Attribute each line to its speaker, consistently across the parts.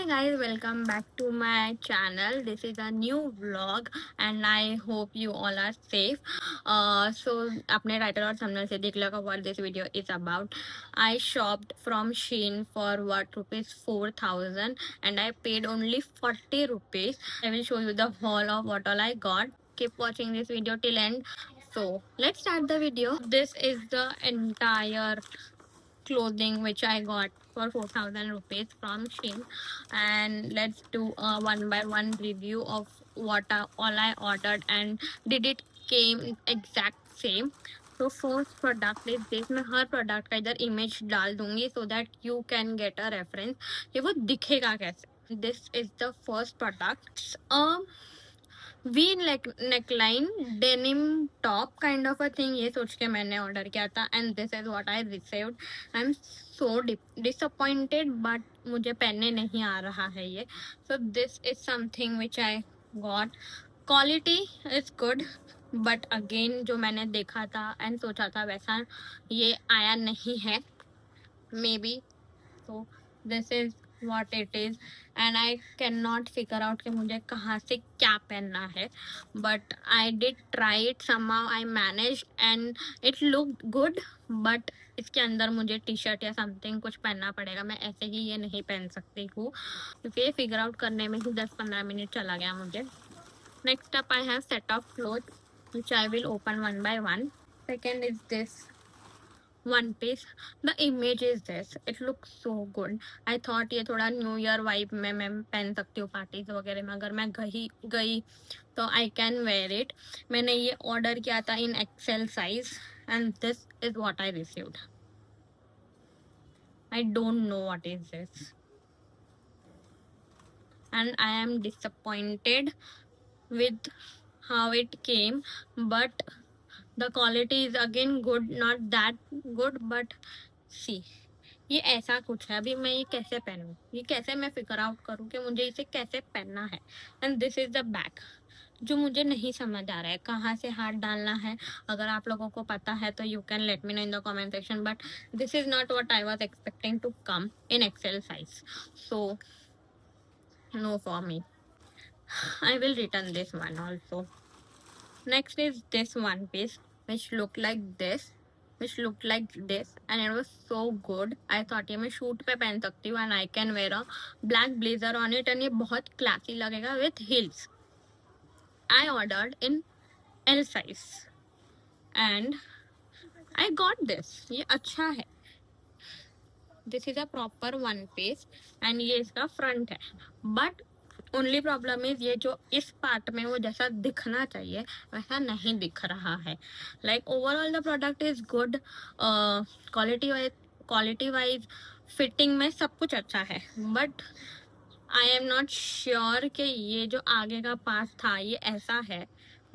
Speaker 1: guys, welcome back to my channel. This is a new vlog and I hope you all are safe. So अपने title और thumbnail से देख लगा what this video is about. I shopped from Shein for what rupees 4,000 and I paid only 40 rupees. I will show you the haul of what all I got. Keep watching this video till end. So let's start the video. This is the entire clothing which I got for 4,000 rupees from Shein, and let's do a one by one review of what all I ordered and did it came exact same. तो first product is this. मैं हर product का इधर image डाल दूंगी so that you can get a reference कि वो दिखेगा कैसे. This is the first product. We neckline denim top kind of a thing, ये सोच के मैंने ऑर्डर किया था and this is what I received. I am so disappointed but मुझे पहनने नहीं आ रहा है ये. So this is something which I got. Quality is good but again जो मैंने देखा था एंड सोचा था वैसा ये आया नहीं है may be. So this is what it is and I cannot figure out कि मुझे कहाँ से क्या पहनना है. but I did try it somehow. I managed and it looked good but इसके अंदर मुझे टी शर्ट या समथिंग कुछ पहनना पड़ेगा. मैं ऐसे ही ये नहीं पहन सकती हूँ क्योंकि ये फिगर आउट करने में ही 10-15 मिनट चला गया मुझे. Next up I have set of clothes which I will open one by one. Second is this one piece. The image is this. It looks so good. I thought ये थोड़ा new year vibe में मैं पहन सकती हूँ parties वगैरह में. अगर मैं गई तो आई कैन वेयर इट. मैंने ये ऑर्डर किया था इन XL size and this is what I received. I don't know what is this and I am disappointed with how it came, but the quality is again good, not that good but see ये ऐसा कुछ है. अभी मैं ये कैसे पहनूं, ये कैसे मैं फिगर आउट करूं कि मुझे इसे कैसे पहनना है. And this is the back जो मुझे नहीं समझ आ रहा है कहाँ से हाथ डालना है. अगर आप लोगों को पता है तो you can let me know in the comment section but this is not what I was expecting to come in XL size. So no for me. I will return this one also. Next is this one piece which looked like this and it was so good. I thought ये मैं shoot पे पहन सकती हूँ and I can wear a black blazer on it and ये बहुत classy लगेगा with heels. I ordered in L size and I got this. ये अच्छा है. This is a proper one piece and ये इसका फ्रंट है. But ओनली प्रॉब्लम इज ये जो इस पार्ट में वो जैसा दिखना चाहिए वैसा नहीं दिख रहा है. Like overall the product is good. Quality wise fitting में सब कुछ अच्छा है but I am not sure कि ये जो आगे का पार्ट था ये ऐसा है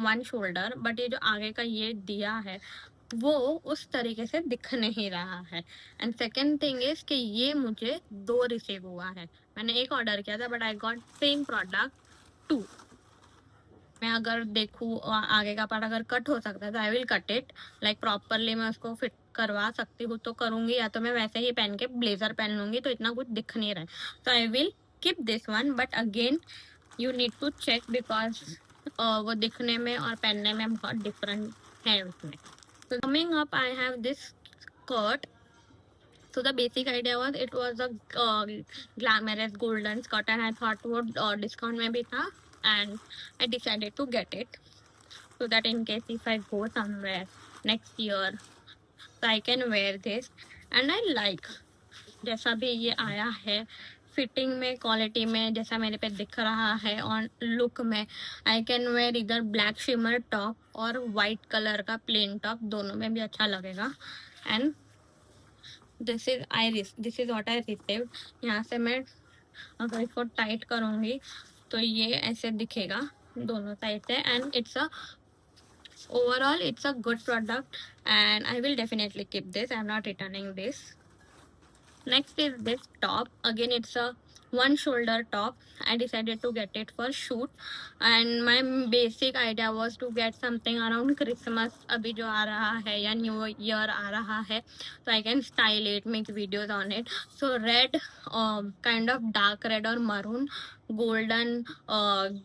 Speaker 1: वन शोल्डर बट ये जो आगे का ये दिया है वो उस तरीके से दिख नहीं रहा है. एंड सेकेंड थिंग इज कि ये मुझे 2 रिसीव हुआ है. मैंने एक ऑर्डर किया था but I got same product 2. मैं अगर देखूँ आगे का पार्ट अगर कट हो सकता है तो I will cut it. Like properly मैं उसको फिट करवा सकती हूँ तो करूँगी या तो मैं वैसे ही पहन के ब्लेजर पहन लूँगी तो इतना कुछ दिख नहीं रहा है. तो I will keep this one but again you need to check because वो दिखने में और पहनने में बहुत डिफरेंट है उसमें. So coming up I have this skirt. So the basic idea was it was a glamorous golden skirt and I thought वो discount में भी था and I decided to get it so that in case if I go somewhere next year so I can wear this and I like जैसा भी ये आया है fitting में क्वालिटी में जैसा मेरे पे दिख रहा है और लुक में आई कैन वेयर इधर ब्लैक शिमर टॉप और वाइट कलर का प्लेन टॉप दोनों में भी अच्छा लगेगा. And this is what I received. यहाँ से मैं अगर इसको टाइट करूँगी तो ये ऐसे दिखेगा दोनों साइड से and it's a overall it's a good product and I will definitely keep this. I am not returning this. Next is this top. Again, it's a one shoulder top. I decided to get it for shoot, and my basic idea was to get something around Christmas अभी जो आ रहा है या new year आ रहा है, so I can style it, make videos on it. So red, kind of dark red और maroon, golden,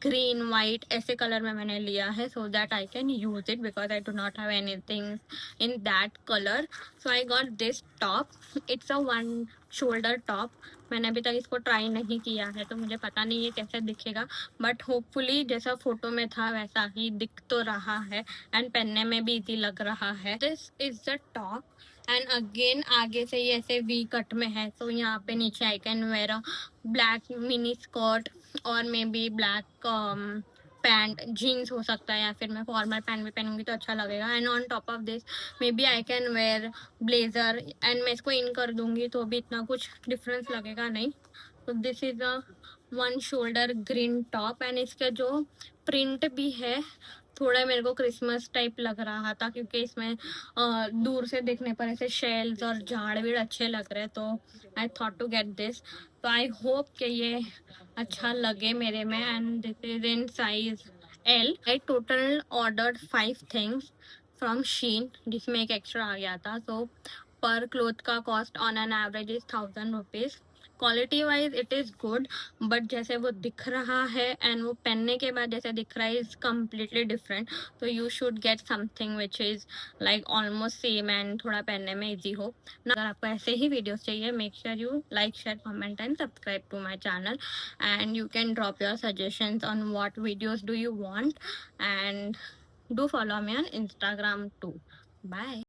Speaker 1: green, white ऐसे colour में मैंने लिया है, so that I can use it because I do not have anything in that color. So I got this top. It's a one shoulder top. मैंने अभी तक इसको ट्राई नहीं किया है, तो मुझे पता नहीं ये कैसे दिखेगा, बट होपफुली जैसा फोटो में था वैसा ही दिख तो रहा है, एंड पहनने में भी इजी लग रहा है. This is the top, and again आगे से ये ऐसे वी कट में है, तो यहाँ पे नीचे I can wear a black mini skirt और maybe black pant, jeans हो सकता है, या फिर मैं फॉर्मल पैंट भी पहनूंगी तो अच्छा लगेगा. And on top of this maybe I can wear blazer, and मैं इसको इन कर दूंगी तो भी इतना कुछ डिफरेंस लगेगा नहीं. तो this is a one shoulder green top, and इसका जो प्रिंट भी है थोड़ा मेरे को क्रिसमस टाइप लग रहा था, क्योंकि इसमें दूर से देखने पर ऐसे शेल्स और झाड़ भी अच्छे लग रहे, तो I thought to get this. तो आई होप कि ये अच्छा लगे मेरे में, and this is in size L. I total ordered 5 things from Shein, जिसमें एक एक्स्ट्रा आ गया था. सो पर क्लोथ का cost on an average is 1000 rupees. Quality wise it is good, but जैसे वो दिख रहा है एंड वो पहनने के बाद जैसे दिख रहा है इज़ कम्प्लीटली डिफरेंट. तो you should get something which is like almost same and थोड़ा पहनने में ईजी हो. अगर आपको ऐसे ही वीडियोस चाहिए, make sure you like, share, comment and subscribe to my channel, and you can drop your suggestions on what videos do you want, and do follow me on Instagram too. Bye.